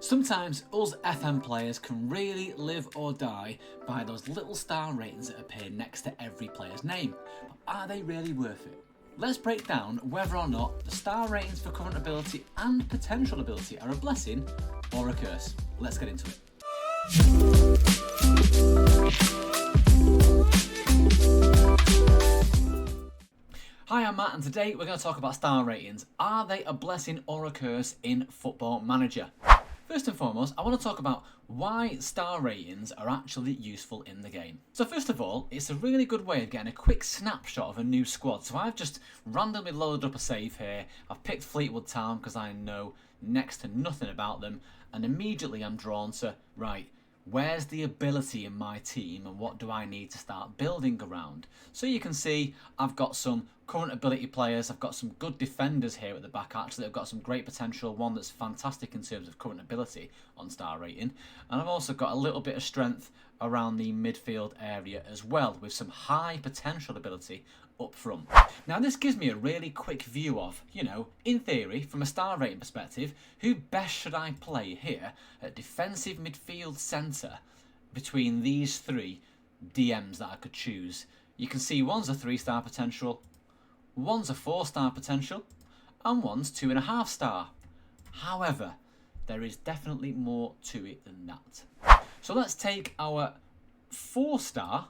Sometimes us FM players can really live or die by those little star ratings that appear next to every player's name. But are they really worth it? Let's break down whether or not the star ratings for current ability and potential ability are a blessing or a curse. Let's get into it. Hi, I'm Matt, and today we're going to talk about star ratings. Are they a blessing or a curse in Football Manager? First and foremost, I want to talk about why star ratings are actually useful in the game. So first of all, it's a really good way of getting a quick snapshot of a new squad. So I've just randomly loaded up a save here. I've picked Fleetwood Town because I know next to nothing about them, and immediately I'm drawn to, right, where's the ability in my team and what do I need to start building around? So you can see I've got some current ability players, I've got some good defenders here at the back actually, I've got some great potential, one that's fantastic in terms of current ability on star rating, and I've also got a little bit of strength around the midfield area as well, with some high potential ability up front. Now this gives me a really quick view of, in theory, from a star rating perspective, who best should I play here at defensive midfield centre between these three DMs that I could choose. You can see one's a 3-star potential, one's a 4-star potential, and one's 2.5 star. However, there is definitely more to it than that. So let's take our 4-star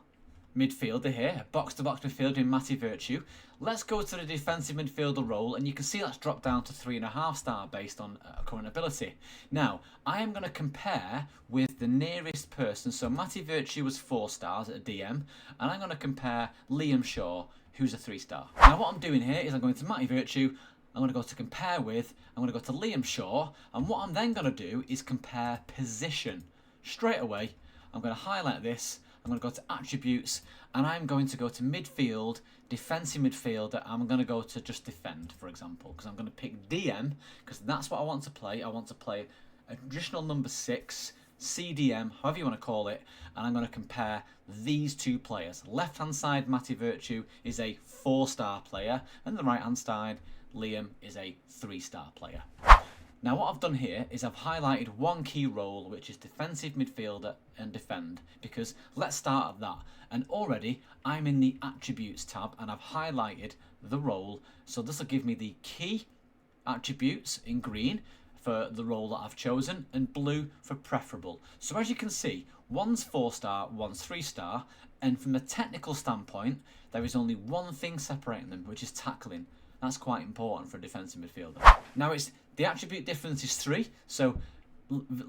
midfielder here, box-to-box midfielder in Matty Virtue. Let's go to the defensive midfielder role, and you can see that's dropped down to 3.5 star based on current ability. Now, I am going to compare with the nearest person. So Matty Virtue was 4 stars at a DM, and I'm going to compare Liam Shaw, who's a 3-star. Now, what I'm doing here is I'm going to Matty Virtue, I'm going to go to compare with, I'm going to go to Liam Shaw, and what I'm then going to do is compare position. Straight away, I'm going to highlight this, I'm going to go to attributes, and I'm going to go to midfield, defensive midfielder. I'm going to go to just defend, for example, because I'm going to pick DM, because that's what I want to play. I want to play a traditional number 6, CDM, however you want to call it, and I'm going to compare these two players. Left-hand side, Matty Virtue is a 4-star player, and the right-hand side, Liam is a 3-star player. Now what I've done here is I've highlighted one key role, which is defensive midfielder and defend, because let's start at that. And already I'm in the attributes tab and I've highlighted the role, so this will give me the key attributes in green for the role that I've chosen and blue for preferable. So as you can see, one's 4-star, one's 3-star, and from a technical standpoint there is only one thing separating them, which is tackling. That's quite important for a defensive midfielder. Now the attribute difference is 3, so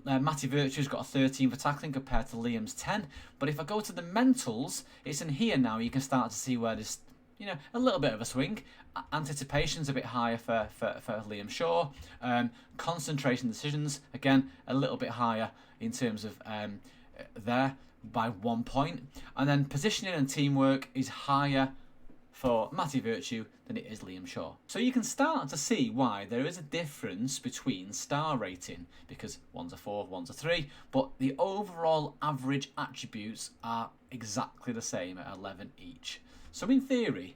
Matty Virtue's got a 13 for tackling compared to Liam's 10. But if I go to the mentals, it's in here now. You can start to see where there's, a little bit of a swing. Anticipation's a bit higher for Liam Shaw. Concentration decisions, again, a little bit higher in terms of there by 1 point. And then positioning and teamwork is higher for Matty Virtue than it is Liam Shaw. So you can start to see why there is a difference between star rating, because one's a 4, one's a 3, but the overall average attributes are exactly the same at 11 each. So in theory,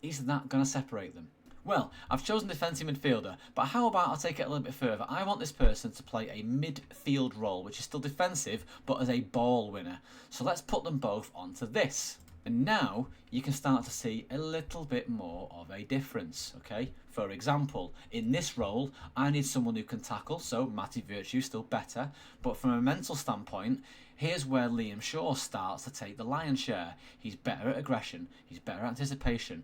is that going to separate them? Well, I've chosen defensive midfielder, but how about I'll take it a little bit further. I want this person to play a midfield role, which is still defensive, but as a ball winner. So let's put them both onto this. And now you can start to see a little bit more of a difference, okay? For example, in this role, I need someone who can tackle, so Matty Virtue still better. But from a mental standpoint, here's where Liam Shaw starts to take the lion's share. He's better at aggression, he's better at anticipation.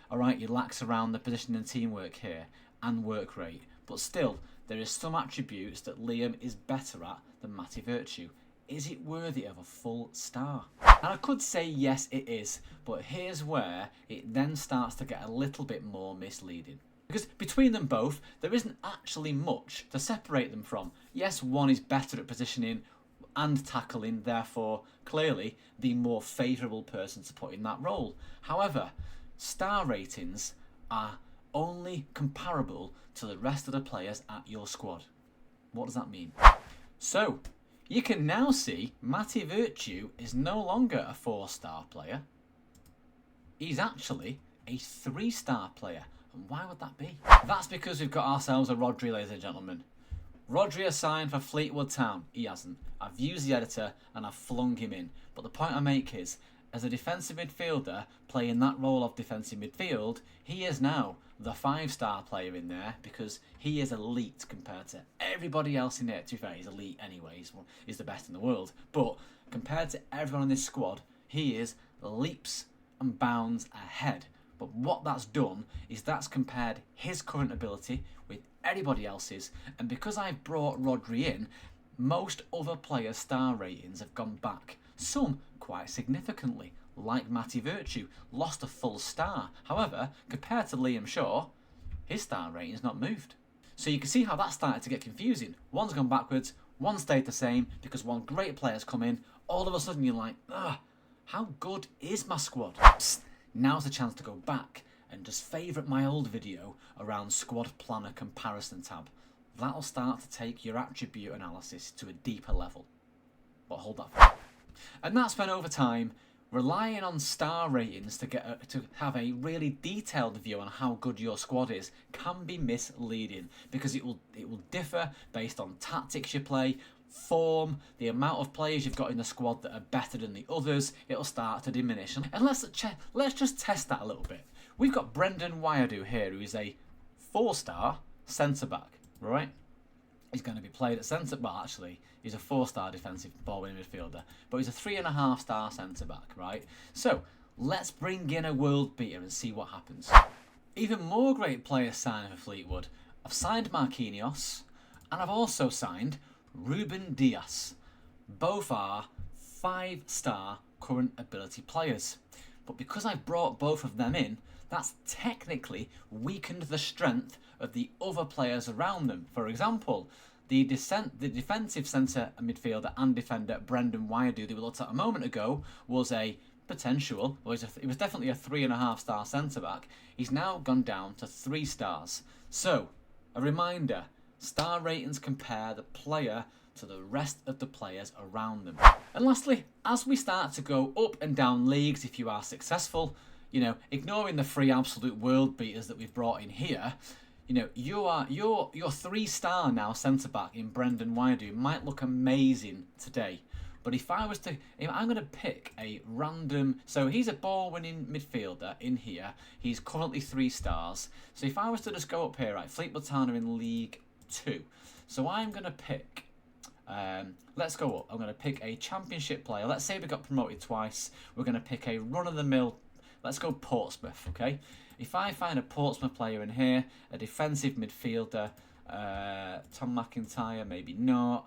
Alright, he lacks around the position and teamwork here, and work rate. But still, there is some attributes that Liam is better at than Matty Virtue. Is it worthy of a full star? And I could say yes it is, but here's where it then starts to get a little bit more misleading. Because between them both, there isn't actually much to separate them from. Yes, one is better at positioning and tackling, therefore clearly the more favourable person to put in that role. However, star ratings are only comparable to the rest of the players at your squad. What does that mean? So, you can now see Matty Virtue is no longer a 4-star player. He's actually a 3-star player. And why would that be? That's because we've got ourselves a Rodri, ladies and gentlemen. Rodri has signed for Fleetwood Town. He hasn't. I've used the editor and I've flung him in. But the point I make is, as a defensive midfielder playing that role of defensive midfield, he is now the 5-star player in there because he is elite compared to everybody else in there. To be fair, he's elite anyway. He's the best in the world. But compared to everyone in this squad, he is leaps and bounds ahead. But what that's done is that's compared his current ability with anybody else's. And because I've brought Rodri in, most other players' star ratings have gone back. Some quite significantly, like Matty Virtue, lost a full star. However, compared to Liam Shaw, his star rating's not moved. So you can see how that started to get confusing. One's gone backwards, one stayed the same, because one great player's come in. All of a sudden you're like, how good is my squad? Psst, now's the chance to go back and just favourite my old video around squad planner comparison tab. That'll start to take your attribute analysis to a deeper level. But hold that for. And that's when over time, relying on star ratings to have a really detailed view on how good your squad is can be misleading, because it will differ based on tactics you play, form, the amount of players you've got in the squad that are better than the others. It'll start to diminish. And let's just test that a little bit. We've got Brendan Wyadu here, who is a 4-star centre-back, right? He's going to be played at centre. Well, actually, he's a 4-star defensive ball-winning midfielder, but he's a 3.5-star centre-back, right? So let's bring in a world beater and see what happens. Even more great players signing for Fleetwood. I've signed Marquinhos, and I've also signed Ruben Dias. Both are 5-star current ability players. But because I brought both of them in, that's technically weakened the strength of the other players around them. For example, the defensive centre midfielder and defender Brendan Wyadu that we looked at a moment ago was a potential, well, he was definitely a 3.5-star centre-back. He's now gone down to 3 stars. So, a reminder, star ratings compare the player to the rest of the players around them. And lastly, as we start to go up and down leagues, if you are successful, ignoring the 3 absolute world beaters that we've brought in here, your 3-star now centre-back in Brendan Wyadu might look amazing today. But if I'm going to pick a random, so he's a ball-winning midfielder in here. He's currently 3 stars. So if I was to just go up here, right, Fleetwood Town are in League 2. So I'm going to pick, let's go up. I'm going to pick a championship player. Let's say we got promoted twice. We're going to pick a run-of-the-mill, let's go Portsmouth, okay? If I find a Portsmouth player in here, a defensive midfielder, Tom McIntyre, maybe not.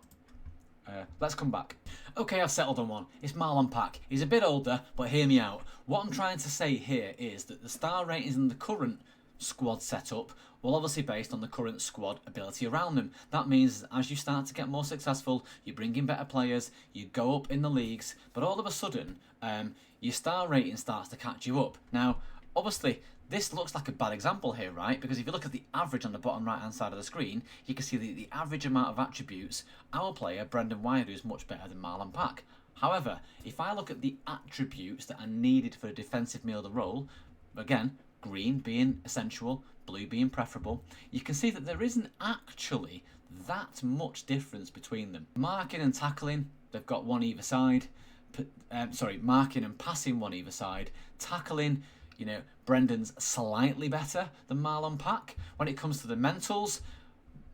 Let's come back. Okay, I've settled on one. It's Marlon Pack. He's a bit older, but hear me out. What I'm trying to say here is that the star ratings in the current squad setup will obviously based on the current squad ability around them. That means as you start to get more successful, you bring in better players, you go up in the leagues, but all of a sudden, your star rating starts to catch you up. Now, obviously, this looks like a bad example here, right? Because if you look at the average on the bottom right-hand side of the screen, you can see the average amount of attributes. Our player, Brendan Wyadu, is much better than Marlon Pack. However, if I look at the attributes that are needed for a defensive midfielder role, again, green being essential, blue being preferable, you can see that there isn't actually that much difference between them. Marking and tackling, they've got one either side. Marking and passing one either side. Tackling, Brendan's slightly better than Marlon Pack. When it comes to the mentals,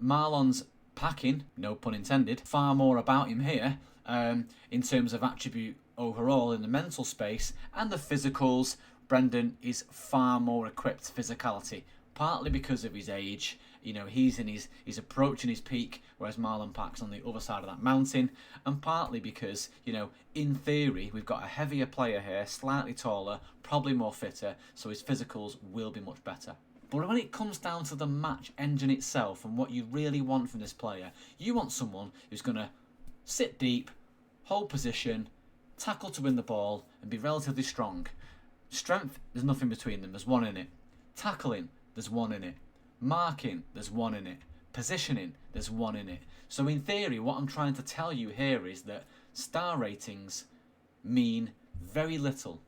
Marlon's packing, no pun intended, far more about him here in terms of attribute overall in the mental space. And the physicals, Brendan is far more equipped physicality, partly because of his age. He's approaching his peak, whereas Marlon Pack's on the other side of that mountain, and partly because, in theory, we've got a heavier player here, slightly taller, probably more fitter, so his physicals will be much better. But when it comes down to the match engine itself and what you really want from this player, you want someone who's going to sit deep, hold position, tackle to win the ball, and be relatively strong. Strength, there's nothing between them, there's one in it. Tackling, there's one in it. Marking, there's one in it. Positioning, there's one in it. So in theory, what I'm trying to tell you here is that star ratings mean very little.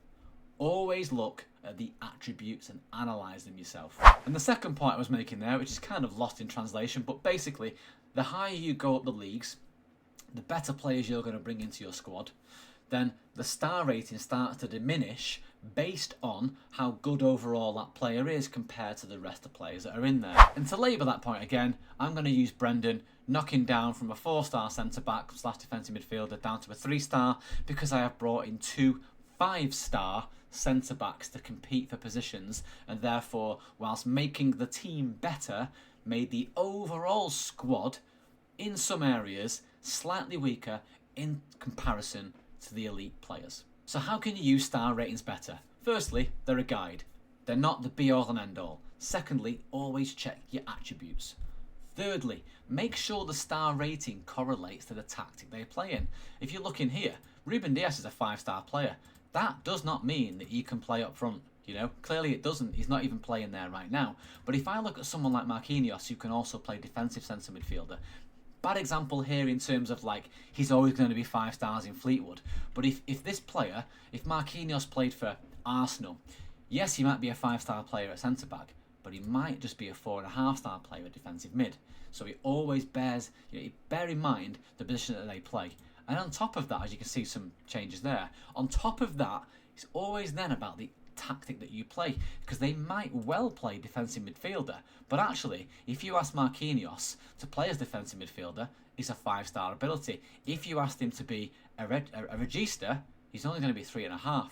Always look at the attributes and analyse them yourself. And the second point I was making there, which is kind of lost in translation, but basically, the higher you go up the leagues, the better players you're going to bring into your squad, then the star rating starts to diminish based on how good overall that player is compared to the rest of the players that are in there. And to labour that point again, I'm going to use Brendan knocking down from a 4-star centre-back / defensive midfielder down to a 3-star because I have brought in 2 5-star centre-backs to compete for positions, and therefore, whilst making the team better, made the overall squad in some areas slightly weaker in comparison to the elite players. So how can you use star ratings better? Firstly, they're a guide. They're not the be-all and end-all. Secondly, always check your attributes. Thirdly, make sure the star rating correlates to the tactic they play in. If you look in here, Ruben Dias is a 5-star player. That does not mean that he can play up front. You know, clearly it doesn't. He's not even playing there right now. But if I look at someone like Marquinhos, who can also play defensive centre midfielder, bad example here in terms of like he's always going to be 5 stars in Fleetwood. But if this player, if Marquinhos played for Arsenal, yes, he might be a 5-star player at centre back, but he might just be a 4.5-star player at defensive mid. So he always bear in mind the position that they play. And on top of that, as you can see some changes there, on top of that, it's always then about the tactic that you play, because they might well play defensive midfielder, but actually if you ask Marquinhos to play as defensive midfielder, it's a 5-star ability. If you asked him to be a regista, he's only going to be 3.5.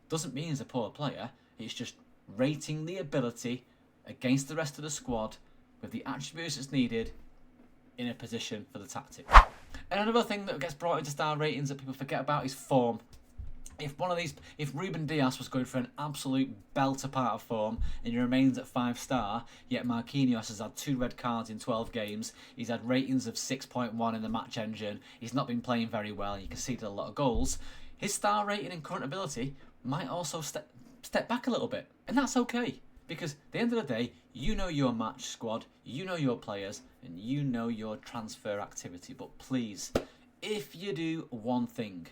Doesn't mean he's a poor player, it's just rating the ability against the rest of the squad with the attributes that's needed in a position for the tactic. And another thing that gets brought into star ratings that people forget about is form. If Ruben Dias was going for an absolute belter part of form and he remains at 5-star, yet Marquinhos has had 2 red cards in 12 games, he's had ratings of 6.1 in the match engine, he's not been playing very well, and he conceded a lot of goals, his star rating and current ability might also step back a little bit. And that's okay, because at the end of the day, you know your match squad, you know your players, and you know your transfer activity. But please, if you do one thing,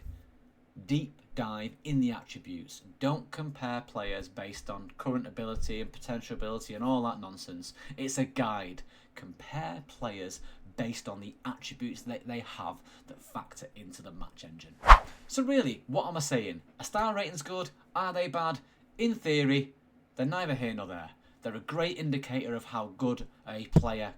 deep dive in the attributes. Don't compare players based on current ability and potential ability and all that nonsense. It's a guide. Compare players based on the attributes that they have that factor into the match engine. So really, what am I saying? A star rating's good? Are they bad? In theory, they're neither here nor there. They're a great indicator of how good a player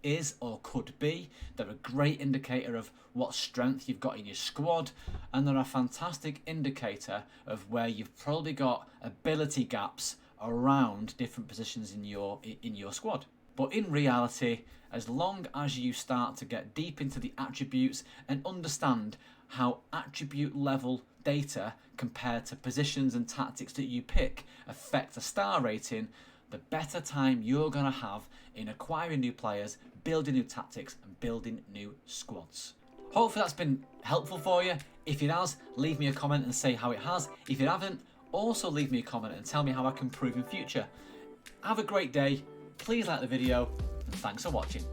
is or could be. They're a great indicator of what strength you've got in your squad, and they're a fantastic indicator of where you've probably got ability gaps around different positions in your squad. But in reality, as long as you start to get deep into the attributes and understand how attribute level data compared to positions and tactics that you pick affect a star rating, the better time you're going to have in acquiring new players, building new tactics, and building new squads. Hopefully that's been helpful for you. If it has, leave me a comment and say how it has. If it haven't, also leave me a comment and tell me how I can improve in future. Have a great day. Please like the video, and thanks for watching.